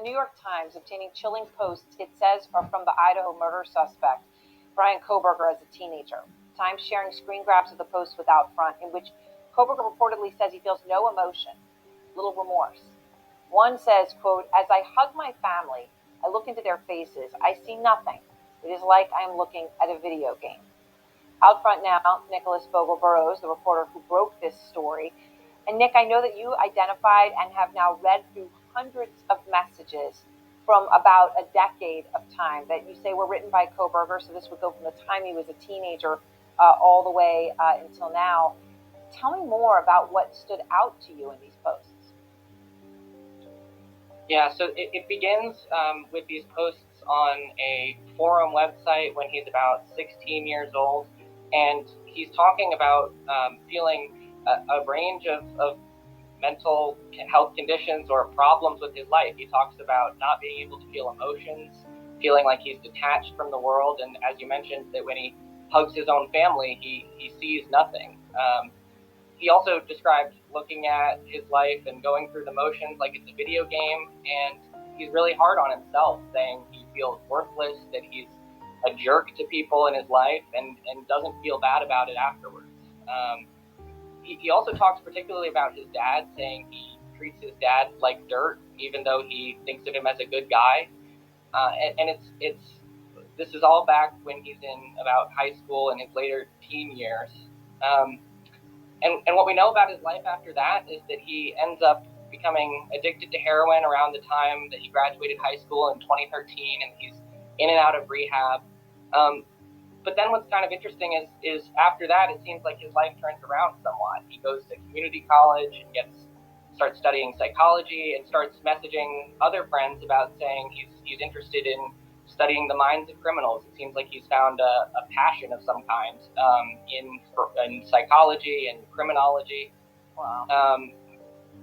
New York Times obtaining chilling posts it says are from the Idaho murder suspect, Brian Kohberger, as a teenager. Times sharing screen grabs of the post with Outfront, in which Kohberger reportedly says he feels no emotion, little remorse. One says, quote, "As I hug my family, I look into their faces. I see nothing. It is like I am looking at a video game." Out front now, Nicholas Burroughs, the reporter who broke this story. And Nick, I know that you identified and have now read through hundreds of messages from about a decade of time that you say were written by Kohberger. So this would go from the time he was a teenager all the way until now. Tell me more about what stood out to you in these posts. Yeah, so it begins with these posts on a forum website when he's about 16 years old, and he's talking about feeling a range of mental health conditions or problems with his life. He talks about not being able to feel emotions, feeling like he's detached from the world, and as you mentioned, that when he hugs his own family, he sees nothing. He also described looking at his life and going through the motions like it's a video game, and he's really hard on himself, saying he feels worthless, that he's a jerk to people in his life, and doesn't feel bad about it afterwards. He also talks particularly about his dad, saying he treats his dad like dirt, even though he thinks of him as a good guy. And this is all back when he's in about high school and his later teen years. And what we know about his life after that is that he ends up becoming addicted to heroin around the time that he graduated high school in 2013, and he's in and out of rehab. But then what's kind of interesting is after that, it seems like his life turns around somewhat. He goes to community college and starts studying psychology and starts messaging other friends about saying he's interested in studying the minds of criminals. It seems like he's found a passion of some kind in psychology and criminology. Wow.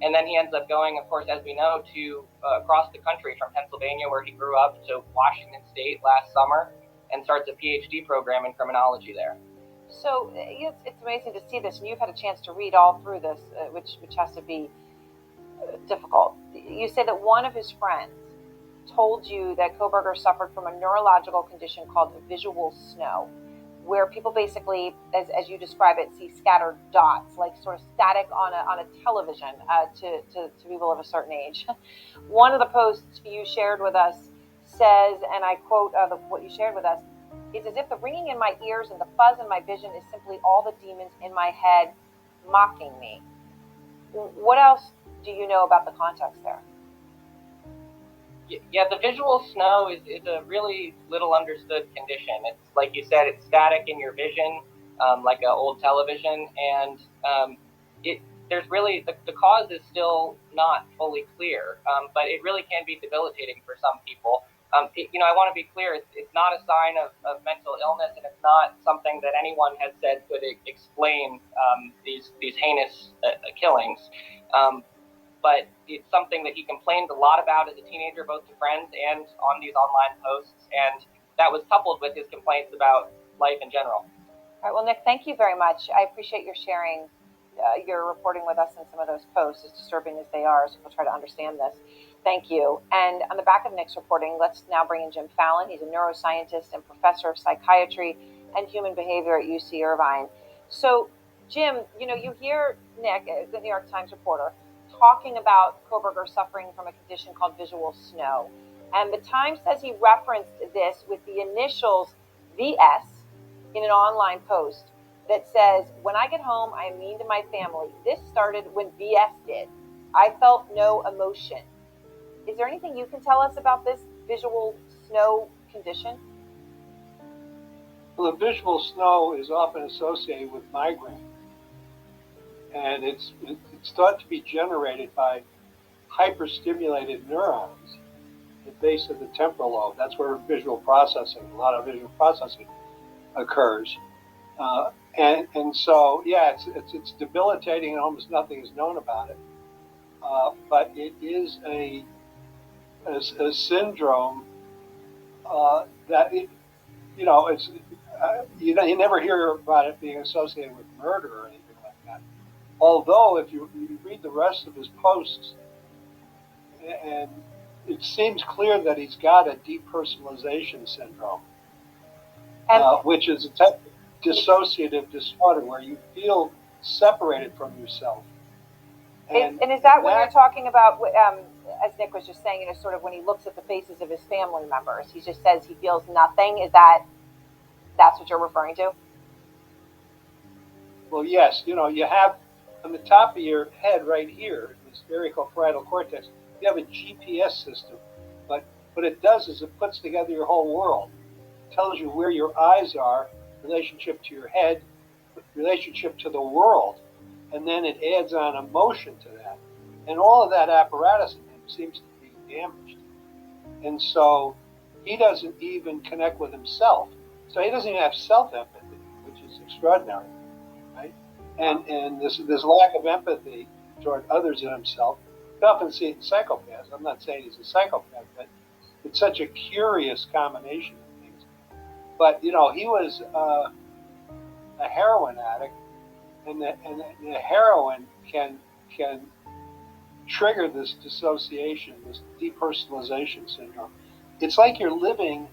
And then he ends up going, of course, as we know, to across the country from Pennsylvania, where he grew up, to Washington State last summer, and starts a PhD program in criminology there. So it's amazing to see this, and you've had a chance to read all through this, which has to be difficult. You say that one of his friends told you that Kohberger suffered from a neurological condition called visual snow, where people basically, as you describe it, see scattered dots, like sort of static on a television to people of a certain age. One of the posts you shared with us says, and I quote what you shared with us, "It's as if the ringing in my ears and the fuzz in my vision is simply all the demons in my head mocking me." What else do you know about the context there? Yeah, the visual snow is a really little understood condition. It's like you said, it's static in your vision, like an old television, and there's really the cause is still not fully clear, but it really can be debilitating for some people. I want to be clear, it's not a sign of mental illness, and it's not something that anyone has said could explain these heinous killings. But it's something that he complained a lot about as a teenager, both to friends and on these online posts, and that was coupled with his complaints about life in general. All right, well, Nick, thank you very much. I appreciate your sharing your reporting with us in some of those posts, as disturbing as they are, so we'll try to understand this. Thank you. And on the back of Nick's reporting, let's now bring in Jim Fallon. He's a neuroscientist and professor of psychiatry and human behavior at UC Irvine. So, Jim, you hear Nick, the New York Times reporter, talking about Kohberger suffering from a condition called visual snow. And the Times says he referenced this with the initials VS in an online post that says, "When I get home, I am mean to my family. This started when VS did. I felt no emotion." Is there anything you can tell us about this visual snow condition? Well, the visual snow is often associated with migraine. And it's thought to be generated by hyperstimulated neurons at the base of the temporal lobe. That's where a lot of visual processing occurs. And so, yeah, it's debilitating, and almost nothing is known about it. But it is a syndrome that you never hear about it being associated with murder or anything like that. Although, if you read the rest of his posts, and it seems clear that he's got a depersonalization syndrome, And which is a type of dissociative disorder where you feel separated from yourself. and is that when you're talking about, as Nick was just saying, sort of when he looks at the faces of his family members, he just says he feels nothing? That's what you're referring to? Well, yes, you have on the top of your head right here, this area called parietal cortex, you have a GPS system. But what it does is it puts together your whole world. It tells you where your eyes are, relationship to your head, relationship to the world, and then it adds on emotion to that. And all of that apparatus in him seems to be damaged. And so he doesn't even connect with himself. So he doesn't even have self-empathy, which is extraordinary, right? And this lack of empathy toward others and himself, you often see it in psychopaths. I'm not saying he's a psychopath, but it's such a curious combination of things. But he was a heroin addict, and the heroin can trigger this dissociation, this depersonalization syndrome. It's like you're living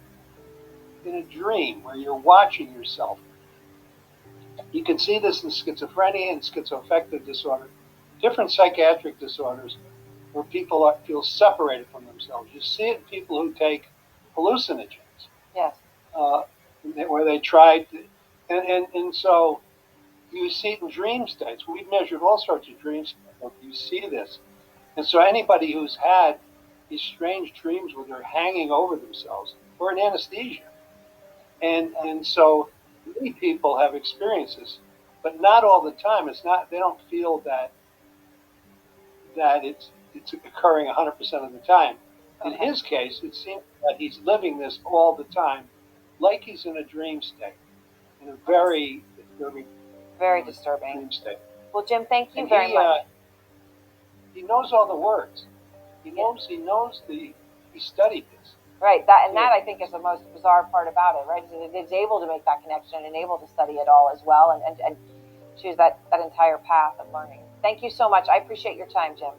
in a dream where you're watching yourself. You can see this in schizophrenia and schizoaffective disorder, different psychiatric disorders where people feel separated from themselves. You see it in people who take hallucinogens. Yes. Where they tried, and so you see it in dream states. We've measured all sorts of dream states. You see this. And so anybody who's had these strange dreams where they're hanging over themselves or in anesthesia. And so many people have experienced this, but not all the time. They don't feel that it's occurring 100% of the time. In his case, it seems that he's living this all the time, like he's in a dream state, in a very Very disturbing. dream state. Well, Jim, thank you very much. He knows all the words. He studied this. Right. That I think is the most bizarre part about it, right? Is that it's able to make that connection and able to study it all as well and choose that entire path of learning. Thank you so much. I appreciate your time, Jim.